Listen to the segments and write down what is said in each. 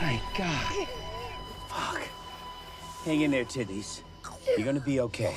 My God. Fuck. Hang in there, titties. You're gonna be okay.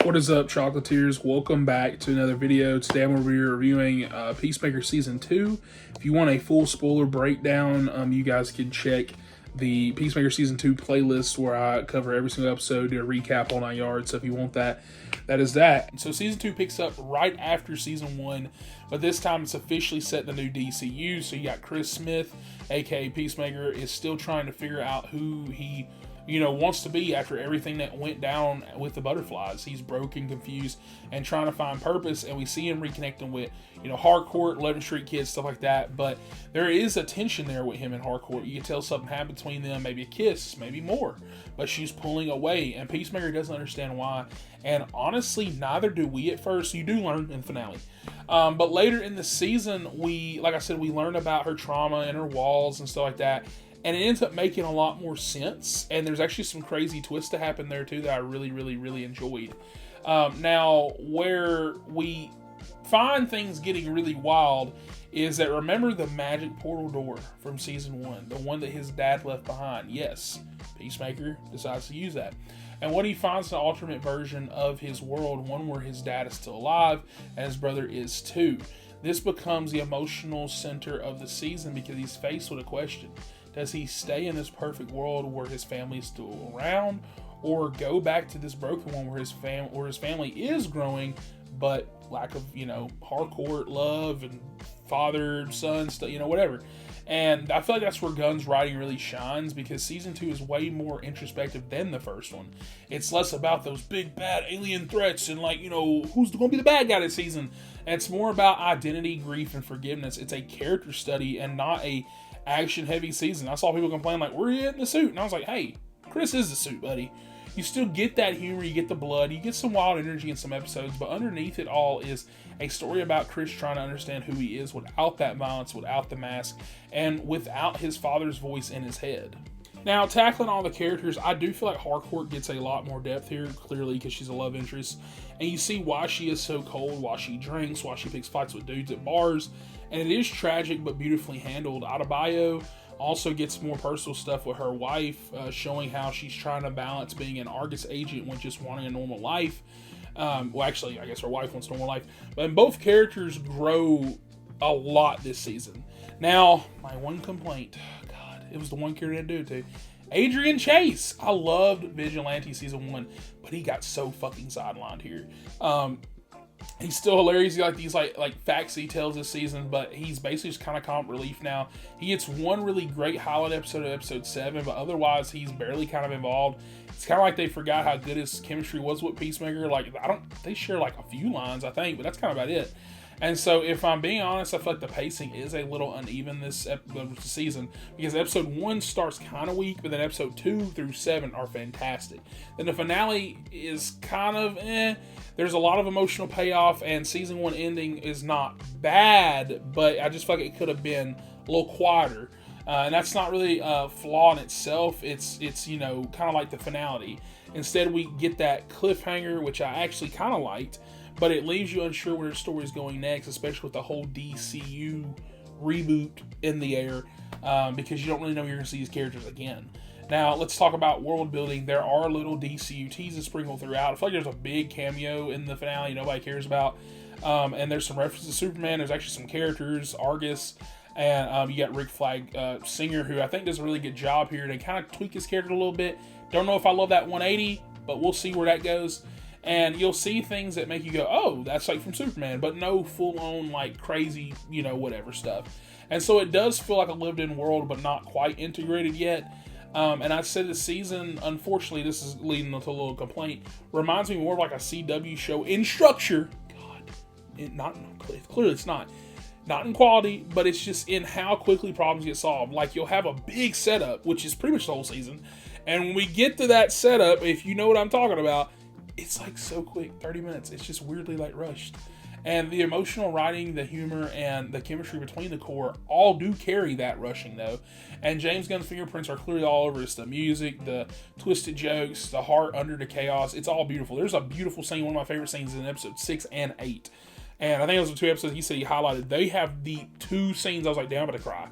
What is up, Chocolatiers? Welcome back to another video. Today I'm going to be reviewing Peacemaker Season 2. If you want a full spoiler breakdown, you guys can check the Peacemaker Season 2 playlist where I cover every single episode, do a recap all 9 yards. So if you want that, that is that. So Season 2 picks up right after Season 1, but this time it's officially set in the new DCU. So you got Chris Smith, aka Peacemaker, is still trying to figure out who he wants to be after everything that went down with the butterflies. He's broken, confused, and trying to find purpose, and we see him reconnecting with, Harcourt, 11th Street kids, stuff like that, but there is a tension there with him and Harcourt. You can tell something happened between them, maybe a kiss, maybe more, but she's pulling away, and Peacemaker doesn't understand why, and honestly, neither do we at first. You do learn in the finale. But later in the season, like I said, we learn about her trauma and her walls and stuff like that, and it ends up making a lot more sense. And there's actually some crazy twists to happen there too that I really enjoyed. Now, where we find things getting really wild is that, remember the magic portal door from Season 1? The one that his dad left behind? Yes, Peacemaker decides to use that. And what he finds an alternate version of his world, one where his dad is still alive and his brother is too. This becomes the emotional center of the season because he's faced with a question. Does he stay in this perfect world where his family is still around, or go back to this broken one where his family is growing, but lack of, Harcourt love and father, son, stuff, whatever. And I feel like that's where Gunn's writing really shines, because Season 2 is way more introspective than the first one. It's less about those big bad alien threats and who's going to be the bad guy this season. And it's more about identity, grief, and forgiveness. It's a character study and not a action heavy season. I saw people complain like, we're in the suit, and I was like, hey, Chris is the suit, buddy. You still get that humor, you get the blood, you get some wild energy in some episodes, but underneath it all is a story about Chris trying to understand who he is without that violence, without the mask, and without his father's voice in his head. Now, tackling all the characters, I do feel like Harcourt gets a lot more depth here, clearly, because she's a love interest. And you see why she is so cold, why she drinks, why she picks fights with dudes at bars. And it is tragic, but beautifully handled. Adebayo also gets more personal stuff with her wife, showing how she's trying to balance being an Argus agent with just wanting a normal life. Well, actually, I guess her wife wants a normal life. But both characters grow a lot this season. Now, my one complaint... it was the one character that did it to. Adrian Chase. I loved Vigilante Season 1, but he got so fucking sidelined here. He's still hilarious. He got these like facts he tells this season, but he's basically just kind of comic relief now. He gets one really great highlight episode of episode 7, but otherwise he's barely kind of involved. It's kind of like they forgot how good his chemistry was with Peacemaker. They share like a few lines, I think, but that's kind of about it. And so, if I'm being honest, I feel like the pacing is a little uneven this season, because episode 1 starts kind of weak, but then episode 2 through 7 are fantastic. Then the finale is kind of There's a lot of emotional payoff, and season 1 ending is not bad, but I just feel like it could have been a little quieter. And that's not really a flaw in itself. It's kind of like the finality. Instead, we get that cliffhanger, which I actually kind of liked, but it leaves you unsure where the story is going next, especially with the whole DCU reboot in the air, because you don't really know you're going to see these characters again. Now, let's talk about world building. There are little DCU teases sprinkled throughout. I feel like there's a big cameo in the finale nobody cares about, and there's some references to Superman. There's actually some characters, Argus, and you got Rick Flag Singer, who I think does a really good job here. They kind of tweak his character a little bit. Don't know if I love that 180, but we'll see where that goes. And you'll see things that make you go, oh, that's like from Superman, but no full-on, like, crazy, whatever stuff. And so it does feel like a lived-in world, but not quite integrated yet. And I said this season, unfortunately, this is leading to a little complaint, reminds me more of like a CW show in structure. Clearly it's not. Not in quality, but it's just in how quickly problems get solved. Like, you'll have a big setup, which is pretty much the whole season. And when we get to that setup, if you know what I'm talking about, it's like so quick, 30 minutes. It's just weirdly like rushed. And the emotional writing, the humor, and the chemistry between the core all do carry that rushing, though. And James Gunn's fingerprints are clearly all over. It's the music, the twisted jokes, the heart under the chaos. It's all beautiful. There's a beautiful scene, one of my favorite scenes in episode 6 and 8. And I think it was the 2 episodes he said he highlighted. They have the 2 scenes I was like, damn, I'm going to cry.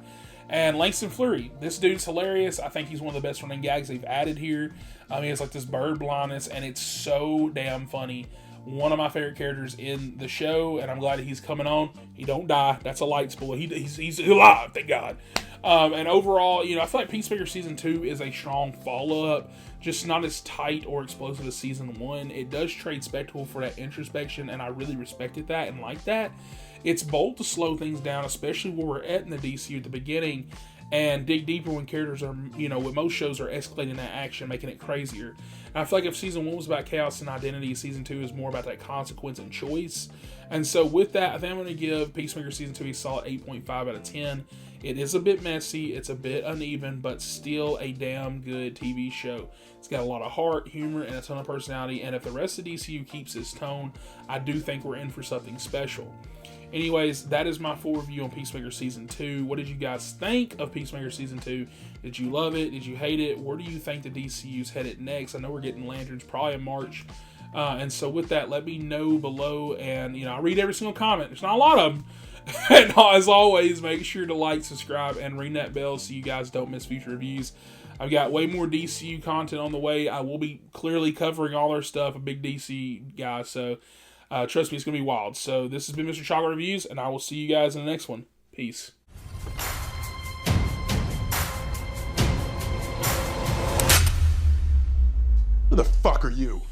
And Langston Fleury, this dude's hilarious. I think he's one of the best running gags they've added here. He has like this bird blindness, and it's so damn funny. One of my favorite characters in the show, and I'm glad he's coming on. He don't die. That's a light spoiler. He's alive, thank God. And overall, you know, I feel like Peacemaker Season 2 is a strong follow-up. Just not as tight or explosive as Season 1. It does trade spectacle for that introspection, and I really respected that and like that. It's bold to slow things down, especially where we're at in the DCU at the beginning, and dig deeper when characters are, you know, when most shows are escalating that action, making it crazier. And I feel like if Season 1 was about chaos and identity, Season 2 is more about that consequence and choice. And so with that, I think I'm going to give Peacemaker Season 2 a solid 8.5 out of 10. It is a bit messy, it's a bit uneven, but still a damn good TV show. It's got a lot of heart, humor, and a ton of personality, and if the rest of DCU keeps its tone, I do think we're in for something special. Anyways, that is my full review on Peacemaker Season 2. What did you guys think of Peacemaker Season 2? Did you love it? Did you hate it? Where do you think the DCU's headed next? I know we're getting Lanterns probably in March. And so with that, let me know below. And, you know, I read every single comment. There's not a lot of them. And as always, make sure to like, subscribe, and ring that bell so you guys don't miss future reviews. I've got way more DCU content on the way. I will be clearly covering all our stuff. A big DC guy, so trust me, it's going to be wild. So this has been Mr. Chocolate Reviews, and I will see you guys in the next one. Peace. Who the fuck are you?